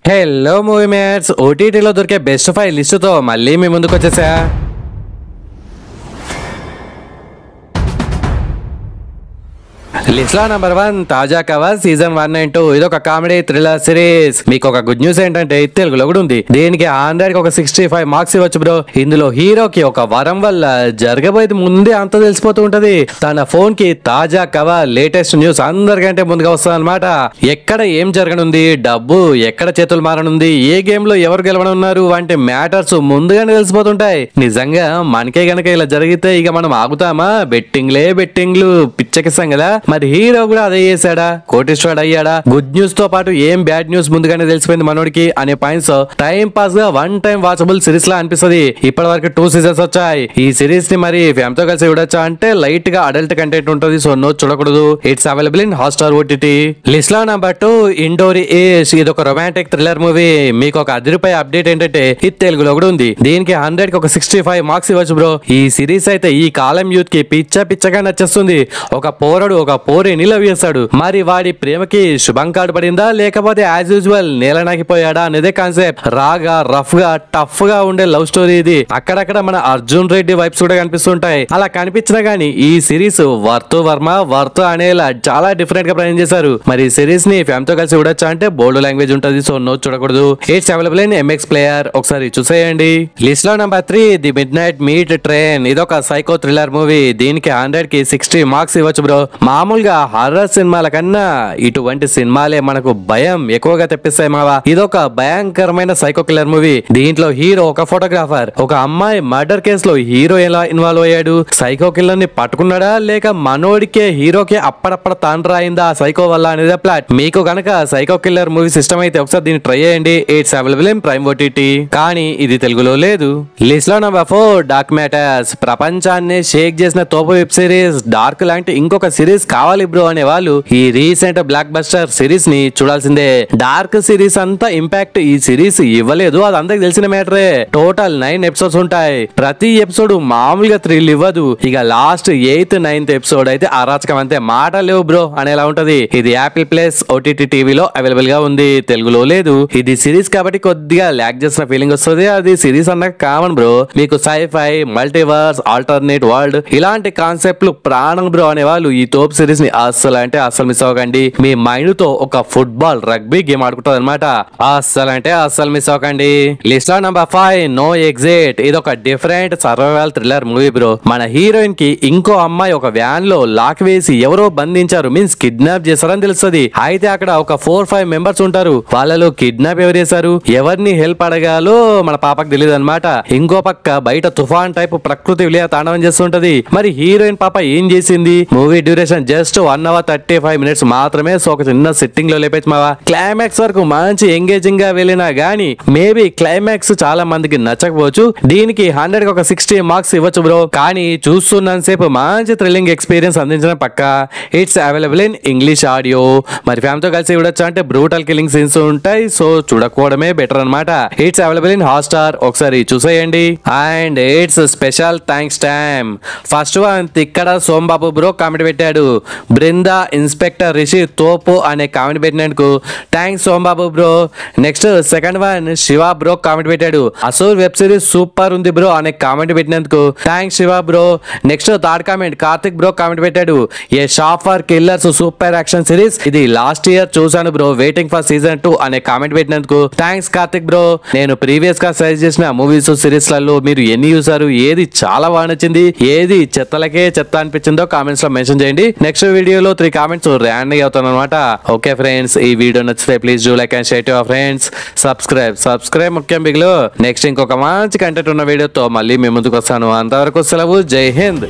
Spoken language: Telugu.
హలో మూవీ మేట్స్, ఓటీటీలో దొరికే బెస్ట్ 5 లిస్టుతో మళ్ళీ మీ ముందుకు వచ్చేసా. లిస్ట్ లో నంబర్ 1 తాజా కవర్ సీజన్ 1 అండ్ 2. ఇదొక కామెడీ థ్రిల్లర్ సిరీస్. మీకు ఒక గుడ్ న్యూస్ ఏంటంటే తెలుగులో కూడా ఉంది. దీనికి 100కి ఒక 65 మార్క్స్ ఇవ్వచ్చు బ్రో. ఇందులో హీరోకి ఒక వరం వల్ల జరగబోయేది ముందే అంత తెలిసిపోతూ ఉంటది. తన ఫోన్ కి తాజా కవర్ లేటెస్ట్ న్యూస్ అందరికంటే ముందుగా వస్తుంది అనమాట. ఎక్కడ ఏం జరగనుంది, డబ్బు ఎక్కడ చేతులు మారనుంది, ఏ గేమ్ లో ఎవరు గెలవనున్నారు వంటి మ్యాటర్స్ ముందుగానే తెలిసిపోతుంటాయి. నిజంగా మనకే గనక ఇలా జరిగితే ఇక మనం ఆగుతామా? బెట్టింగ్లు పిచ్చకిస్తాం కదా. మరి హీరో కూడా అదే చేశాడా? కోటీశ్వరుడు అయ్యాడా? గుడ్ న్యూస్ తో పాటు ఏం బ్యాడ్ న్యూస్ ముందుగానే తెలిసిపోయింది మనోడికి అనే పాయింట్స్ టైం పాస్ గా వన్ టైం వాచబుల్ సిరీస్ లా అనిపిస్తుంది. ఇప్పటి వరకు 2 సీజన్స్ వచ్చాయి. ఈ సిరీస్ ని మరి ఫ్యామ్ తో కలిసి చూడొచ్చా అంటే లైట్ గా అడల్ట్ కంటెంట్ ఉంటుంది, సో నో చూడకూడదు. It's available in Hotstar OTT. List లో నంబర్ 2 ఇండోరీ ఈస్ట్. ఇది ఒక రొమాంటిక్ థ్రిల్లర్ మూవీ. మీకు ఒక అదిరిపోయే అప్డేట్ ఏంటంటే ఇది తెలుగులో కూడా ఉంది. దీనికి 100కి ఒక 65 మార్క్స్ ఇవ్వచ్చు బ్రో. ఈ సిరీస్ అయితే ఈ కాలం యూత్ కి పిచ్చగా నచ్చేస్తుంది. ఒక పోరడు ఒక పోరిని లవ్ చేస్తాడు. మరి వాడి ప్రేమకి శుభం కార్డు పడిందా లేకపోతే యాజ్ యూజువల్ నేలనాగిపోయాడా అనేదే కాన్సెప్ట్. రాగా రఫ్ గా టఫ్ గా ఉండే లవ్ స్టోరీ ఇది. అక్కడక్కడ మన అర్జున్ రెడ్డి వైబ్స్ కూడా కనిపిస్తుంటాయి. అలా కనిపించినా గానీ ఈ సిరీస్ వర్త్ అనేలా చాలా డిఫరెంట్ గా ప్రజెంట్ చేశారు. మరి ఈ సిరీస్ ని ఫ్యామ్ తో కలిసి చూడొచ్చా అంటే బోల్డ్ లాంగ్వేజ్ ఉంటుంది, సో నో చూడకూడదు. It's available in MX player, ఒకసారి చూసేయండి. లిస్ట్ లో number 3 the midnight meat train. ఇదొక సైకో థ్రిల్లర్ మూవీ. దీనికి 100కి 60 మార్క్స్ ఇవ్వచ్చు బ్రో. మామూలుగా హారర్ సినిమాల కన్నా ఇటువంటి సినిమాలే మనకు భయం ఎక్కువగా తెప్పిస్తాయి మావా. ఇదొక భయంకరమైన సైకో కిల్లర్ మూవీ. దీంట్లో హీరో ఒక ఫోటోగ్రాఫర్. ఒక అమ్మాయి మర్డర్ కేసులో హీరో ఎలా ఇన్వాల్వ్ అయ్యాడు? సైకో కిల్లర్ ని పట్టుకున్నాడా లేక మనోడికే హీరోకే అప్పుడప్పుడు తాండ్రా అయిందా సైకో వల్ల అనేది ప్లాట్. మీకు గనక సైకో కిల్లర్ మూవీ సిస్టమ్ అయితే ఒకసారి దీన్ని ట్రై చేయండి. It's available in prime OTT, కానీ ఇది తెలుగులో లేదు. లిస్ట్ లో నంబర్ 4 డార్క్ మ్యాటర్స్. ప్రపంచాన్ని షేక్ చేసిన తోపు వెబ్ సిరీస్ డార్క్ లాంటి ఇంకొక సిరీస్ కావాలి బ్రో అనే వాళ్ళు ఈ రీసెంట్ బ్లాక్ బస్టర్ సిరీస్ ని చూడాల్సిందే. డార్క్ సిరీస్ అంతా ఇంపాక్ట్ ఈ సిరీస్ ఇవ్వలేదు, అది అందరికి తెలిసిన మ్యాటరే. టోటల్ 9 ఎపిసోడ్స్ ఉంటాయి. ప్రతి ఎపిసోడ్ మామూలుగా థ్రిల్ ఇవ్వదు. ఇక లాస్ట్ 8th 9th ఎపిసోడ్ అయితే అరాచకం, అంతే మాట లేవు బ్రో అనేలా ఉంటది. ఇది యాపిల్ ప్లస్ ఓటీటీ టీవీలో అవైలబుల్ గా ఉంది, తెలుగులో లేదు. ఇది సిరీస్ కాబట్టి కొద్దిగా ల్యాక్ చేసిన ఫీలింగ్ వస్తుంది. అది సిరీస్ అన్నాక కామన్ బ్రో. మీకు సైఫై, మల్టీవర్స్, ఆల్టర్నేట్ వరల్డ్ ఇలాంటి కాన్సెప్ట్లు ప్రాణం బ్రో అనే వాళ్ళు ఈ తోపు సిరీస్ ని అస్సలు మిస్ అవ్వకండి. మీ మైండ్ తో ఒక ఫుట్బాల్ రగ్బీ గేమ్ ఆడుకుంటుంది అనమాట. అస్సలు మిస్ అవ్వకండి. లిస్ట్ లో నంబర్ 5 నో ఎగ్జిట్. ఇది ఒక different survival thriller movie bro. మన హీరోయిన్ కి ఇంకో అమ్మాయి ఒక వ్యాన్ లో లాక్ వేసి ఎవరో బంధించారు, మీన్స్ కిడ్నాప్ చేశారని తెలుస్తుంది. అయితే అక్కడ ఒక 4-5 మెంబర్స్ ఉంటారు. వాళ్ళలో కిడ్నాప్ ఎవరు చేశారు, ఎవరిని హెల్ప్ అడగాలో మన పాపకు తెలియదు అనమాట. ఇంకో పక్క బయట తుఫాన్ టైప్ ప్రకృతి విలయ తాండవం చేస్తుంటది. మరి హీరోయిన్ పాప ఏం చేసింది? Movie duration just 1 hour 35 minutes మాత్రమే. సో ఒక చిన్న సెట్టింగ్ లో లేపేసి మావా. క్లైమాక్స్ వరకు మంచి ఎంగేజింగ్ గా వెళ్ళినా గానీ మేబీ క్లైమాక్స్ చాలా మందికి నచ్చకపోవచ్చు. దీనికి 100కి ఒక 60 మార్క్స్ ఇవ్వచ్చు బ్రో. కానీ చూస్తున్నంతసేపు మంచి థ్రిల్లింగ్ ఎక్స్పీరియన్స్ అందించడం పక్కా. It's available in English audio. మరి ఫ్యామ్ తో కలిసి చూడొచ్చు అంటే బ్రూటల్ కిల్లింగ్ సీన్స్ ఉంటాయి, సో చూడకపోవడమే బెటర్ అనమాట. ఇట్స్ అవైలబుల్ ఇన్ హాట్‌స్టార్, ఒకసారి చూసేయండి. And it's special thanks time. First one ఇక్కడ సోంబాబు బ్రో కామెంట్ పెట్టాడు. బృందా ఇన్స్పెక్టర్ రిషి తోపు అనే కామెంట్ పెట్టినందుకు thanks Sombabu bro. Next second one Shiva bro comment పెట్టాడు. అసూర్ వెబ్ సిరీస్ సూపర్ ఉంది బ్రో అనే కామెంట్ పెట్టినందుకు thanks Shiva bro. Next third comment Karthik bro comment పెట్టాడు. A shop for killers super action series, ఇది లాస్ట్ ఇయర్ చూసాను బ్రో, వెయిటింగ్ ఫర్ సీజన్ 2 అనే కామెంట్ పెట్టినందుకు థ్యాంక్స్ కార్తిక్ బ్రో. నేను ప్రీవియస్ గా సజెస్ట్ చేసిన మూవీస్ సిరీస్ లలో మీరు ఎన్ని చూసారు, ఏది చాలా బాగా నచ్చింది, ఏది చెత్తలకే చెత్త అనిపించిందో కామెంట్స్ లో మెన్షన్ చేయండి. నెక్స్ట్ వీడియోలో 3 కామెంట్స్ ర్యాండమ్ గా అవుతాను అనమాట. ఓకే ఫ్రెండ్స్, ఈ వీడియో నచ్చితే please do like and share to your friends. Subscribe ముఖ్యం బిగులు. నెక్స్ట్ ఇంకొక మంచి కంటెంట్ ఉన్న వీడియోతో మళ్ళీ మీ ముందుకు వస్తాను. అంతవరకు సెలవు, జై హింద్.